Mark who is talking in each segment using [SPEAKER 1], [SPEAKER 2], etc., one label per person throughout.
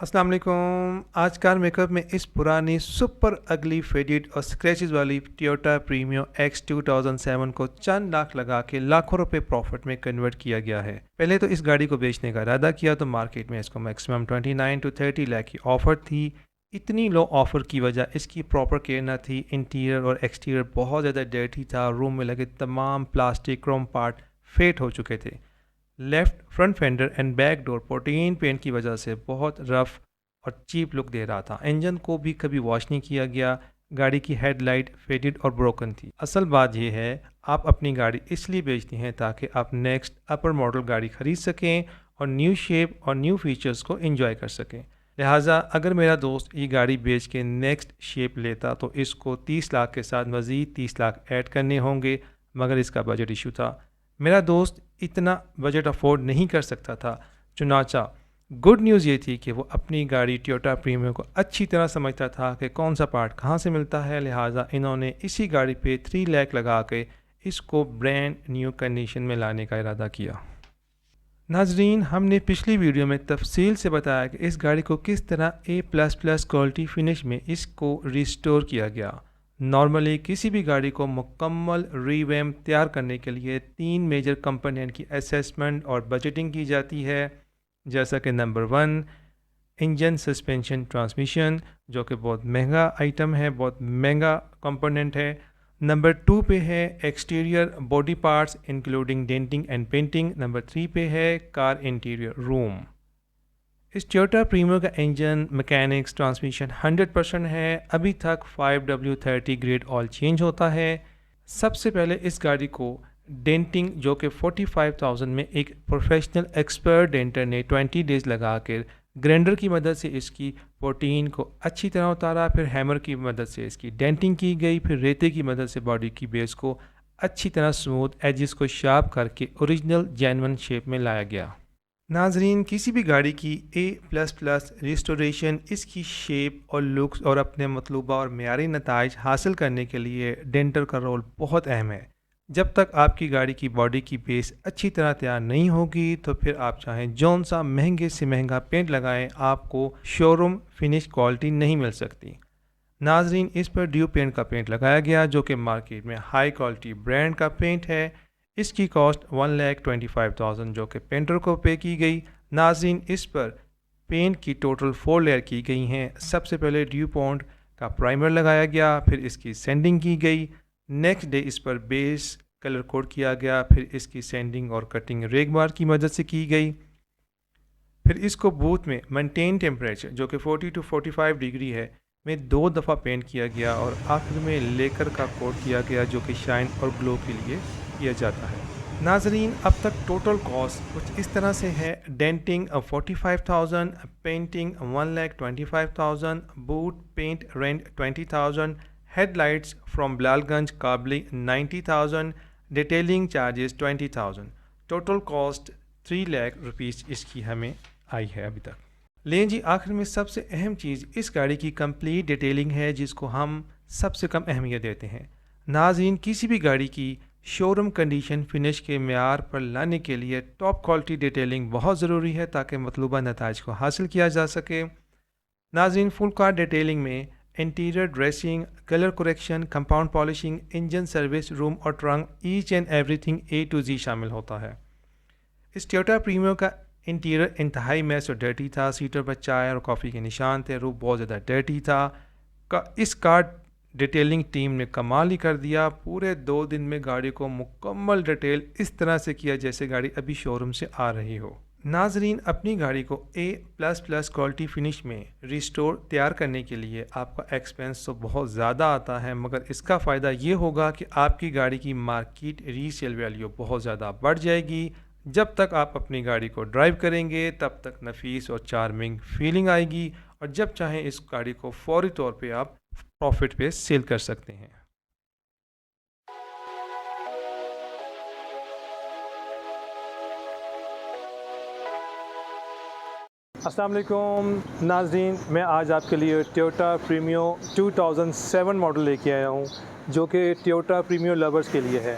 [SPEAKER 1] अस्सलाम वालेकुम। आज कार मेकअप में इस पुरानी सुपर अगली फेडेड और स्क्रैचेस वाली टोयोटा प्रीमियो एक्स 2007 को चंद लाख लगा के लाखों रुपए प्रॉफिट में कन्वर्ट किया गया है। पहले तो इस गाड़ी को बेचने का इरादा किया तो मार्केट में इसको मैक्सिमम 29 टू 30 लाख की ऑफ़र थी। इतनी लो ऑफ़र की वजह इसकी प्रॉपर केयर ना थी। इंटीरियर और एक्सटीरियर बहुत ज़्यादा डर्टी था। रूम में लगे तमाम प्लास्टिक क्रोम पार्ट फेट हो चुके थे। Left front fender and back door protein paint की वजह से बहुत रफ और चीप लुक दे रहा था। इंजन को भी कभी वॉश नहीं किया गया। गाड़ी की हेडलाइट फेडेड और ब्रोकन थी। असल बात यह है, आप अपनी गाड़ी इसलिए बेचती हैं ताकि आप नेक्स्ट अपर मॉडल गाड़ी खरीद सकें और न्यू शेप और न्यू फीचर्स को एंजॉय कर सकें। लिहाजा अगर मेरा दोस्त ये गाड़ी बेच के नेक्स्ट शेप लेता तो इसको 30 लाख के साथ मज़ीद 30 लाख ऐड करने होंगे, मगर इसका बजट इशू था। मेरा दोस्त इतना बजट अफोर्ड नहीं कर सकता था। चुनाचा गुड न्यूज़ ये थी कि वो अपनी गाड़ी टोयोटा प्रीमियो को अच्छी तरह समझता था कि कौन सा पार्ट कहाँ से मिलता है। लिहाजा इन्होंने इसी गाड़ी पे 3 लाख लगा के इसको ब्रांड न्यू कंडीशन में लाने का इरादा किया। नाजरीन, हमने पिछली वीडियो में तफसील से बताया कि इस गाड़ी को किस तरह A++ क्वालिटी फिनिश में इसको रिस्टोर किया गया। नॉर्मली किसी भी गाड़ी को मुकम्मल रीवैम्प तैयार करने के लिए 3 मेजर कंपोनेंट की असेसमेंट और बजटिंग की जाती है, जैसा कि नंबर 1 इंजन, सस्पेंशन, ट्रांसमिशन, जो कि बहुत महंगा आइटम है, बहुत महंगा कंपोनेंट है। नंबर 2 पे है exterior body parts including denting and painting. Number 3 पे है कार इंटीरियर रूम। इस टोयोटा प्रीमियो का इंजन, मैकेनिक्स, ट्रांसमिशन 100% है। अभी तक 5W30 ग्रेड ऑयल चेंज होता है। सबसे पहले इस गाड़ी को डेंटिंग, जो कि 45,000 में एक प्रोफेशनल एक्सपर्ट डेंटर ने 20 डेज़ लगा कर ग्राइंडर की मदद से इसकी प्रोटीन को अच्छी तरह उतारा। फिर हैमर की मदद से इसकी डेंटिंग की गई। फिर रेते की मदद से बॉडी की बेस को अच्छी तरह स्मूथ एजेस को शार्प करके ओरिजिनल जेन्युइन शेप में लाया गया। नाजरीन, किसी भी गाड़ी की A++ रिस्टोरेशन इसकी शेप और लुक्स और अपने मतलूबा और मेयारी नताइज हासिल करने के लिए डेंटर का रोल बहुत अहम है। जब तक आपकी गाड़ी की बॉडी की बेस अच्छी तरह तैयार नहीं होगी तो फिर आप चाहें जौन सा महंगे से महंगा पेंट लगाएं, आपको शोरूम फिनिश क्वालिटी नहीं मिल सकती। नाजरीन, इस पर ड्यू पेंट का पेंट लगाया गया, जो कि मार्केट में हाई क्वालिटी ब्रांड का पेंट है। इसकी कॉस्ट 1,25,000 जो कि पेंटर को पे की गई। नाजरीन, इस पर पेंट की टोटल 4 लेयर की गई हैं। सबसे पहले ड्यू पॉन्ट का प्राइमर लगाया गया, फिर इसकी सैंडिंग की गई। नेक्स्ट डे इस पर बेस कलर कोड किया गया, फिर इसकी सैंडिंग और कटिंग रेगमार की मदद से की गई। फिर इसको बूथ में मेंटेन टेम्परेचर, जो कि 40 टू 45 डिग्री है, में 2 दफ़ा पेंट किया गया और आखिर में लेकर का कोट किया गया, जो कि शाइन और ग्लो के लिए किया जाता है। नाजरीन, अब तक टोटल कॉस्ट कुछ इस तरह से है। Denting 45,000, painting 1,25,000, boot paint rent 20,000, headlights from Bilalganj काबली 90,000, detailing charges 20,000। Total cost 3 lakh rupees इसकी हमें आई है अभी तक। लें जी, आखिर में सबसे अहम चीज़ इस गाड़ी की कंप्लीट डिटेलिंग है, जिसको हम सबसे कम अहमियत देते हैं। नाज़रीन, किसी भी गाड़ी की शोरूम कंडीशन फिनिश के मेयार पर लाने के लिए टॉप क्वालिटी डिटेलिंग बहुत ज़रूरी है, ताकि मतलूबा नताइज को हासिल किया जा सके। नाज़रीन, फुल कार डिटेलिंग में interior dressing, colour correction, compound polishing, engine service room और trunk, each and everything A to Z शामिल होता है। इस टोयोटा प्रीमियो का इंटीरियर इंतहाई मैस और डर्टी था। सीटर पर चाय और कॉफ़ी के निशान थे। रूफ बहुत ज़्यादा डर्टी था। इस कार डिटेलिंग टीम ने कमाल ही कर दिया। पूरे 2 दिन में गाड़ी को मुकम्मल डिटेल इस तरह से किया जैसे गाड़ी अभी शोरूम से आ रही हो। नाजरीन, अपनी गाड़ी को A++ क्वालिटी फिनिश में रिस्टोर तैयार करने के लिए आपका एक्सपेंस तो बहुत ज़्यादा आता है, मगर इसका फ़ायदा ये होगा कि आपकी गाड़ी की मार्केट रीसेल वैल्यू बहुत ज़्यादा बढ़ जाएगी। जब तक आप अपनी गाड़ी को ड्राइव करेंगे तब तक नफीस और चार्मिंग फीलिंग आएगी, और जब चाहें इस गाड़ी को फौरी तौर पे आप प्रॉफिट पे सेल कर सकते हैं। अस्सलाम वालेकुम नाज़रीन, मैं आज आपके लिए टोयोटा प्रीमियो 2007 मॉडल लेके आया हूँ, जो कि टोयोटा प्रीमियो लवर्स के लिए है।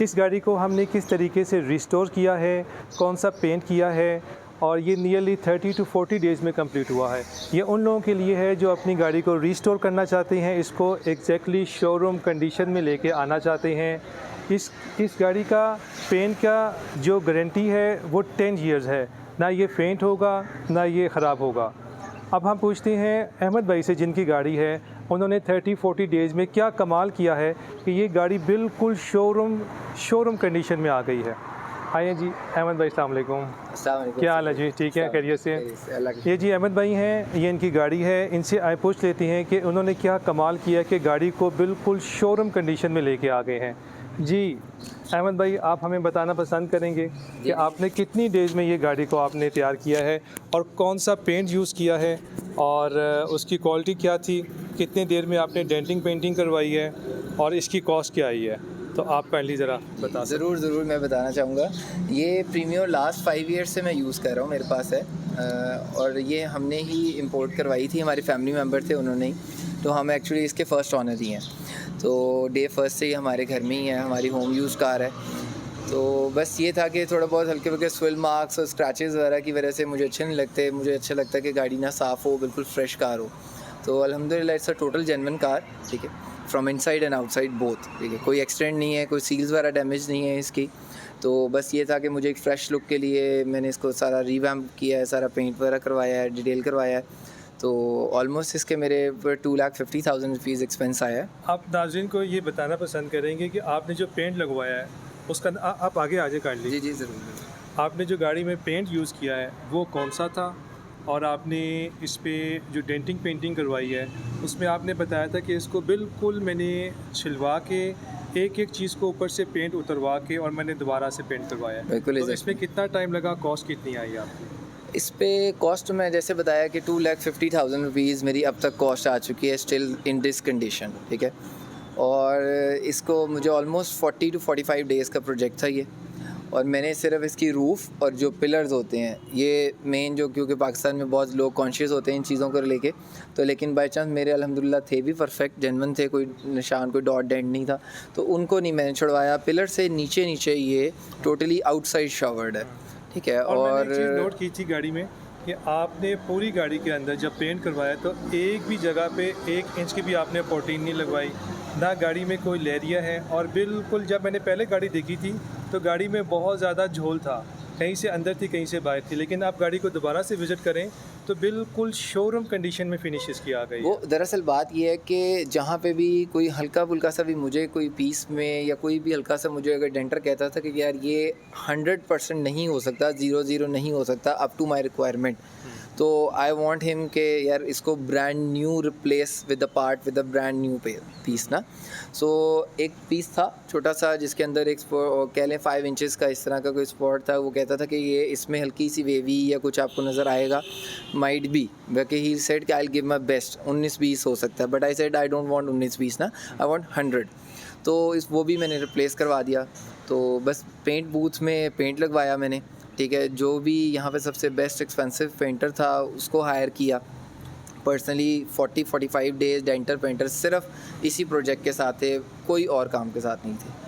[SPEAKER 1] इस गाड़ी को हमने किस तरीके से रिस्टोर किया है, कौन सा पेंट किया है और ये नियरली 30 to 40 डेज़ में कंप्लीट हुआ है। ये उन लोगों के लिए है जो अपनी गाड़ी को रिस्टोर करना चाहते हैं, इसको एग्जैक्टली शोरूम कंडीशन में लेके आना चाहते हैं। इस गाड़ी का पेंट का जो गारंटी है वो 10 इयर्स है, ना ये फेंट होगा ना ये ख़राब होगा। अब हम पूछते हैं अहमद भाई से, जिनकी गाड़ी है, उन्होंने 30-40 डेज़ में क्या कमाल किया है कि ये गाड़ी बिल्कुल शोरूम कंडीशन में आ गई है। आइए जी अहमद भाई, अस्सलाम वालेकुम। क्या हाल है जी? ठीक है, खैरियत से? ये जी अहमद भाई हैं, ये इनकी गाड़ी है। इनसे आए पूछ लेते हैं कि उन्होंने क्या कमाल किया कि गाड़ी को बिल्कुल शोरूम कंडीशन में लेके आ गए हैं। जी अहमद भाई, आप हमें बताना पसंद करेंगे कि आपने कितनी डेज़ में ये गाड़ी को आपने तैयार किया है और कौन सा पेंट यूज़ किया है और उसकी क्वालिटी क्या थी, कितने देर में आपने डेंटिंग पेंटिंग करवाई है और इसकी कॉस्ट क्या आई है? तो आप काइंडली ज़रा बता।
[SPEAKER 2] ज़रूर मैं बताना चाहूँगा। ये प्रीमियो लास्ट 5 ईयर्स से मैं यूज़ कर रहा हूँ, मेरे पास है। और ये हमने ही इंपोर्ट करवाई थी, हमारे फैमिली मेम्बर थे उन्होंने ही, तो हम एक्चुअली इसके फ़र्स्ट ऑनर ही हैं। तो डे फर्स्ट से ही हमारे घर में ही है, हमारी होम यूज़ कार है। तो बस ये था कि थोड़ा बहुत हल्के फुल्के स्विल मार्क्स और स्क्रैचेस वगैरह की वजह से मुझे अच्छे नहीं लगते। मुझे अच्छा लगता है कि गाड़ी ना साफ़ हो, बिल्कुल फ्रेश कार हो। तो अल्हम्दुलिल्लाह it's a total genuine car, ठीक है, from inside and outside both, ठीक है। कोई एक्सटेंड नहीं है, कोई सील्स वगैरह डैमेज नहीं है इसकी। तो बस ये था कि मुझे एक फ़्रेश लुक के लिए मैंने इसको सारा रिवैम्प किया है, सारा पेंट वगैरह करवाया है, डिटेल करवाया है। तो ऑलमोस्ट इसके मेरे 2,50,000 रुपीज़ एक्सपेंस आया है।
[SPEAKER 1] आप नाज़रीन को ये बताना पसंद करेंगे कि आपने जो पेंट लगवाया है उसका आप आगे आ जाए काइंडली।
[SPEAKER 2] जी ज़रूर।
[SPEAKER 1] आपने जो गाड़ी में पेंट यूज़ किया है वो कौन सा था, और आपने इस पे जो डेंटिंग पेंटिंग करवाई है उसमें आपने बताया था कि इसको बिल्कुल मैंने छिलवा के एक एक चीज़ को ऊपर से पेंट उतरवा के और मैंने दोबारा से पेंट करवाया है।
[SPEAKER 2] बिल्कुल।
[SPEAKER 1] तो इसमें कितना टाइम लगा, कॉस्ट कितनी आई आपकी?
[SPEAKER 2] इस पे कॉस्ट मैं जैसे बताया कि 2,50,000 रुपीज़ मेरी अब तक कॉस्ट आ चुकी है, स्टिल इन दिस कंडीशन, ठीक है। और इसको मुझे ऑलमोस्ट 40 to 45 डेज़ का प्रोजेक्ट था ये। और मैंने सिर्फ इसकी रूफ़ और जो पिलर्स होते हैं ये मेन, जो क्योंकि पाकिस्तान में बहुत लोग कॉन्शियस होते हैं इन चीज़ों को लेके, तो लेकिन बाई चांस मेरे अल्हम्दुलिल्लाह थे भी परफेक्ट, जेन्युइन थे, कोई निशान कोई डॉट डेंट नहीं था, तो उनको नहीं मैंने छुड़वाया। पिलर से नीचे ये टोटली आउटसाइड शॉवर्ड है, ठीक है।
[SPEAKER 1] और मैंने एक चीज़ नोट की थी गाड़ी में कि आपने पूरी गाड़ी के अंदर जब पेंट करवाया तो एक भी जगह पे 1 इंच की भी आपने पोटीन नहीं लगवाई, ना गाड़ी में कोई लेरिया है। और बिल्कुल जब मैंने पहले गाड़ी देखी थी तो गाड़ी में बहुत ज़्यादा झोल था, कहीं से अंदर थी कहीं से बाहर थी, लेकिन आप गाड़ी को दोबारा से विज़िट करें तो बिल्कुल शोरूम कंडीशन में फिनिश इसकी आ गई।
[SPEAKER 2] वो दरअसल बात ये है कि जहाँ पे भी कोई हल्का फुल्का सा भी मुझे कोई पीस में या कोई भी हल्का सा मुझे अगर डेंटर कहता था कि यार ये 100% नहीं हो सकता, 0 नहीं हो सकता अप टू माई रिक्वायरमेंट, तो आई वॉन्ट हिम के यार इसको brand new replace with the part with the brand new piece ना। सो एक पीस था छोटा सा जिसके अंदर एक कह लें 5 इंचेस का इस तरह का कोई स्पॉट था। वो कहता था कि ये इसमें हल्की सी वेवी या कुछ आपको नज़र आएगा, माइट बी, बाकी ही सेड कि आई गिव माई बेस्ट 19-20 हो सकता है, but I said I don't want 19-20 ना, आई वांट 100। तो वो भी मैंने रिप्लेस करवा दिया। तो बस पेंट बूथ में पेंट लगवाया मैंने, ठीक है। जो भी यहाँ पे सबसे बेस्ट एक्सपेंसिव पेंटर था उसको हायर किया पर्सनली। 40-45 डेज़ डेंटर पेंटर सिर्फ इसी प्रोजेक्ट के साथ थे, कोई और काम के साथ नहीं थे।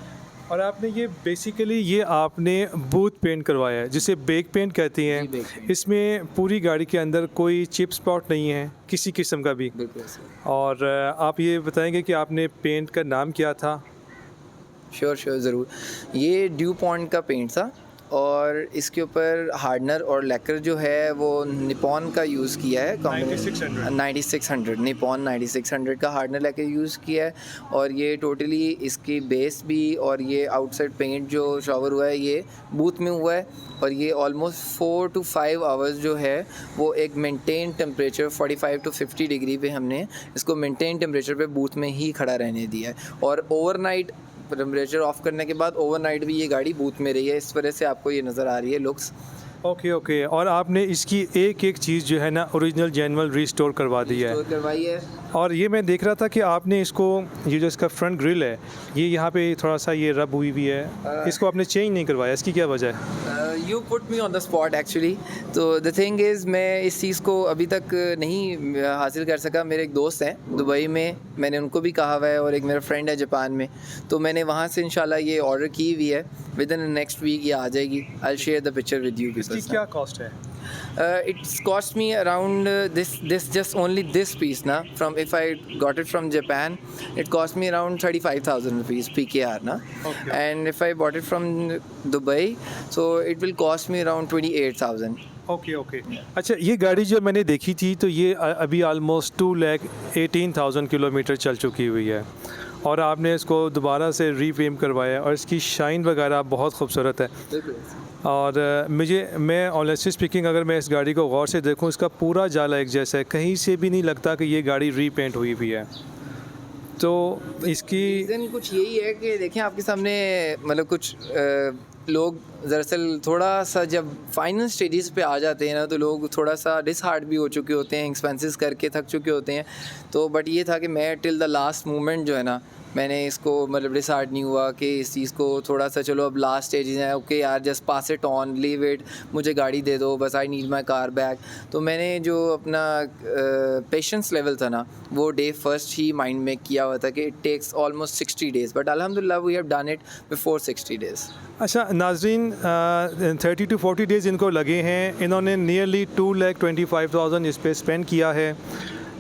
[SPEAKER 1] और आपने ये बेसिकली ये आपने बूथ पेंट करवाया है जिसे बेक पेंट कहते हैं। इसमें पूरी गाड़ी के अंदर कोई चिप स्पॉट नहीं है किसी किस्म का भी।
[SPEAKER 2] बिल्कुल।
[SPEAKER 1] और आप ये बताएंगे कि आपने पेंट का नाम क्या था?
[SPEAKER 2] श्योर ज़रूर। ये ड्यू पॉइंट का पेंट था और इसके ऊपर हार्डनर और लैकर जो है वो निपॉन का यूज़ किया है, 9600 निपॉन 9600 का हार्डनर लैकर यूज़ किया है। और ये टोटली इसकी बेस भी और ये आउटसाइड पेंट जो शॉवर हुआ है ये बूथ में हुआ है। और ये ऑलमोस्ट 4 to 5 आवर्स जो है वो एक मेंटेन टेम्परेचर 45 to 50 डिग्री पे हमने इसको मेंटेन टेम्परेचर पे बूथ में ही खड़ा रहने दिया है। और ओवरनाइट टेम्परेचर ऑफ करने के बाद ओवरनाइट भी ये गाड़ी बूथ में रही है, इस वजह से आपको ये नज़र आ रही है लुक्स।
[SPEAKER 1] ओके। और आपने इसकी एक एक चीज़ जो है ना ओरिजिनल जेन्युइन रिस्टोर करवा दी है।
[SPEAKER 2] करवाई है।
[SPEAKER 1] और ये मैं देख रहा था कि आपने इसको, ये जो इसका फ्रंट ग्रिल है ये यहाँ पे थोड़ा सा ये रब हुई भी है, इसको आपने चेंज नहीं करवाया, इसकी क्या वजह है?
[SPEAKER 2] You put me on the spot actually. तो द थिंग इज़ मैं इस चीज़ को अभी तक नहीं हासिल कर सका। मेरे एक दोस्त हैं दुबई में, मैंने उनको भी कहा हुआ है, और एक मेरा फ्रेंड है जापान में, तो मैंने वहाँ से इंशाल्लाह ये ऑर्डर की हुई है। विद इन नेक्स्ट वीक ये आ जाएगी। I share the picture with you.
[SPEAKER 1] इसकी क्या कॉस्ट है?
[SPEAKER 2] It's cost me around this just only this piece na, from if I got it from Japan, it cost me around 35,000 rupees PKR na.
[SPEAKER 1] Okay.
[SPEAKER 2] And if I bought it from Dubai, so it will cost me around 28,000.
[SPEAKER 1] Okay okay. अच्छा, ये गाड़ी जो मैंने देखी थी तो ये अभी ऑलमोस्ट 2,18,000 किलोमीटर चल चुकी हुई है और आपने इसको दोबारा से रीपेंट करवाया और इसकी शाइन वगैरह बहुत खूबसूरत है। और मैं ऑनेस्टली स्पीकिंग अगर मैं इस गाड़ी को गौर से देखूं, इसका पूरा जाला एक जैसा है, कहीं से भी नहीं लगता कि ये गाड़ी रीपेंट हुई हुई है। तो इसकी
[SPEAKER 2] रीज़न कुछ यही है कि देखें आपके सामने, मतलब कुछ लोग दरअसल थोड़ा सा जब फाइनल स्टेजेस पे आ जाते हैं ना, तो लोग थोड़ा सा डिसहार्ट भी हो चुके होते हैं, एक्सपेंसेस करके थक चुके होते हैं। तो बट ये था कि मैं टिल द लास्ट मोमेंट जो है ना, मैंने इसको मतलब डिसहार्ट नहीं हुआ कि इस चीज़ को थोड़ा सा, चलो अब लास्ट स्टेज है, ओके यार just pass it on, leave it, मुझे गाड़ी दे दो बस, I need my car back. तो मैंने जो अपना पेशेंस लेवल था ना, वो डे फर्स्ट ही माइंड में किया हुआ था कि it takes almost 60 days, but अल्हम्दुलिल्लाह we have done it before 60 days.
[SPEAKER 1] अच्छा नाज़रीन, 30 to 40 डेज़ इनको लगे हैं। इन्होंने नियरली 2,25,000 इस पर स्पेंड किया है।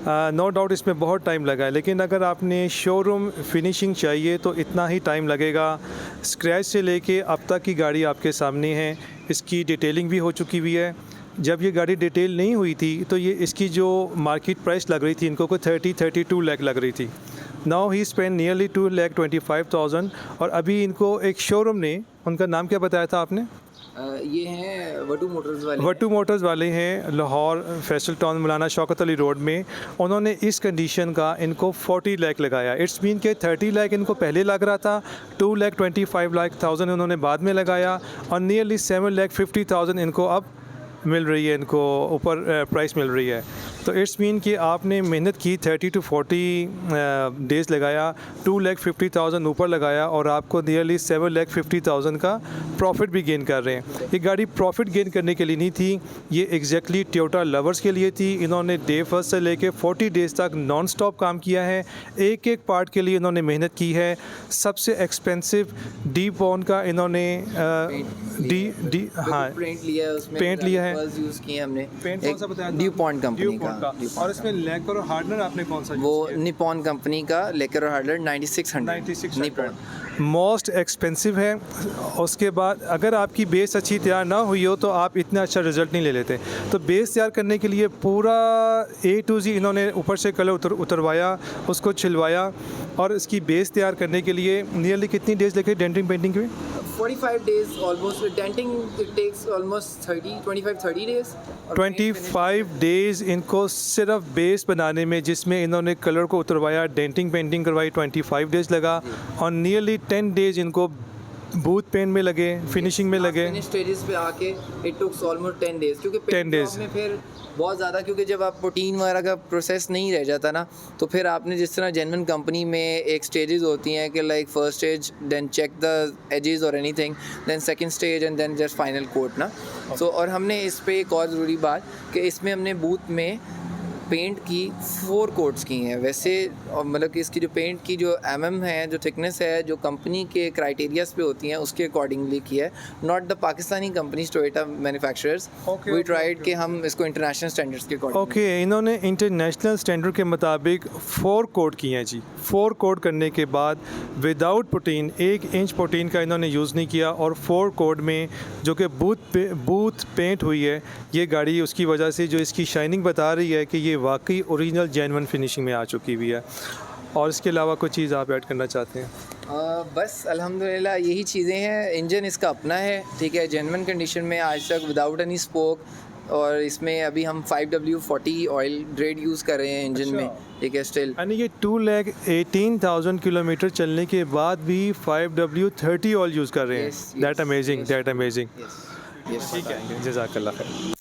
[SPEAKER 1] नो डाउट इसमें बहुत टाइम लगा है, लेकिन अगर आपने शोरूम फिनिशिंग चाहिए तो इतना ही टाइम लगेगा। स्क्रैच से लेके अब तक की गाड़ी आपके सामने है, इसकी डिटेलिंग भी हो चुकी हुई है। जब ये गाड़ी डिटेल नहीं हुई थी तो ये इसकी जो मार्केट प्राइस लग रही थी इनको को 32 लाख लग रही थी। नाउ ही स्पेंड नियरली 2,25,000 और अभी इनको एक शोरूम ने, उनका नाम क्या बताया था आपने?
[SPEAKER 2] ये हैं वटू मोटर्स वाले।
[SPEAKER 1] वटू मोटर्स वाले हैं लाहौर फैसल टाउन मौलाना शौकत अली रोड में। उन्होंने इस कंडीशन का इनको 40 लाख लगाया। इट्स मीन के 30 लाख इनको पहले लग रहा था, 2,25,000 उन्होंने बाद में लगाया और नियरली 7,50,000 इनको अब मिल रही है, इनको ऊपर प्राइस मिल रही है। तो इट्स मीन कि आपने मेहनत की, 30 to 40 डेज़ लगाया, 2,50,000 ऊपर लगाया और आपको नियरली 7,50,000 का प्रॉफिट भी गेन कर रहे हैं। ये गाड़ी प्रॉफिट गेन करने के लिए नहीं थी, ये एग्जैक्टली टोयोटा लवर्स के लिए थी। इन्होंने डे फर्स्ट से लेके 40 डेज़ तक नॉन स्टॉप काम किया है, एक एक पार्ट के लिए इन्होंने मेहनत की है। सबसे एक्सपेंसिव डी पॉन का इन्होंने
[SPEAKER 2] पेंट लिया है, उसमें
[SPEAKER 1] पेंट लिया है,
[SPEAKER 2] यूज़ किए हमने।
[SPEAKER 1] पेंट कौन सा बताया था?
[SPEAKER 2] ड्यूपॉन्ट कंपनी का।
[SPEAKER 1] और इसमें लेकर और हार्डनर आपने कौन सा?
[SPEAKER 2] वो निपॉन कंपनी का लेकर और हार्डनर 9600 निपॉन।
[SPEAKER 1] मोस्ट एक्सपेंसिव है। उसके बाद अगर आपकी बेस अच्छी तैयार ना हुई हो तो आप इतना अच्छा रिज़ल्ट नहीं ले लेते। तो बेस तैयार करने के लिए पूरा A to Z इन्होंने ऊपर से कलर उतरवाया, उसको छिलवाया और इसकी बेस तैयार करने के लिए नियरली कितनी डेज़ लगे डेंटिंग पेंटिंग के?
[SPEAKER 2] 45 days almost. Denting it takes almost 25-30 days.
[SPEAKER 1] 25 days इनको सिर्फ बेस बनाने में, जिसमें इन्होंने कलर को उतरवाया, डेंटिंग पेंटिंग करवाई, 25 डेज़ लगा और नियरली 10 डेज़ इनको बूथ पेंट में लगे, फिनिशिंग में लगे।
[SPEAKER 2] फिनिश स्टेजेस पे आके इट टुक्स ऑलमोस्ट 10 डेज़, क्योंकि
[SPEAKER 1] 10 days
[SPEAKER 2] में फिर बहुत ज़्यादा, क्योंकि जब आप प्रोटीन वगैरह का प्रोसेस नहीं रह जाता ना, तो फिर आपने जिस तरह जेन्युइन कंपनी में एक स्टेजेस होती हैं कि like first stage, then check the edges और anything, then second stage and then just final coat ना। सो और हमने इस पे एक और ज़रूरी बात कि इसमें हमने बूथ में पेंट की 4 कोट्स की हैं वैसे, और मतलब कि इसकी जो पेंट की जो है, जो थिकनेस है, जो कंपनी के क्राइटेरियाज पे होती हैं उसके अकॉर्डिंगली की है, not the Pakistani companies Toyota manufacturers. We tried कि हम इसको इंटरनेशनल स्टैंडर्ड्स के अकॉर्डिंग।
[SPEAKER 1] ओके, इन्होंने इंटरनेशनल स्टैंडर्ड के मुताबिक 4 कोट किए हैं जी। 4 कोट करने के बाद विदाउट प्रोटीन, 1 इंच प्रोटीन का इन्होंने यूज़ नहीं किया और 4 कोट में जो कि बूथ पेंट हुई है ये गाड़ी, उसकी वजह से जो इसकी शाइनिंग बता रही है कि ये वाकई ओरिजिनल जेन्युइन फिनिशिंग में आ चुकी हुई है। और इसके अलावा कोई चीज़ आप ऐड करना चाहते हैं?
[SPEAKER 2] बस अल्हम्दुलिल्लाह यही चीज़ें हैं। इंजन इसका अपना है, ठीक है, जेन्युइन कंडीशन में आज तक विदाउट एनी स्पोक, और इसमें अभी हम 5W40 ऑयल ग्रेड यूज़ कर रहे हैं इंजन में, ठीक है स्टिल।
[SPEAKER 1] यानी ये 2,18,000 किलोमीटर चलने के बाद भी 5W30 ऑयल यूज़ कर रहे हैं। That amazing, that amazing.
[SPEAKER 2] Yes.
[SPEAKER 1] ठीक है, जज़ाकल्लाह खैर।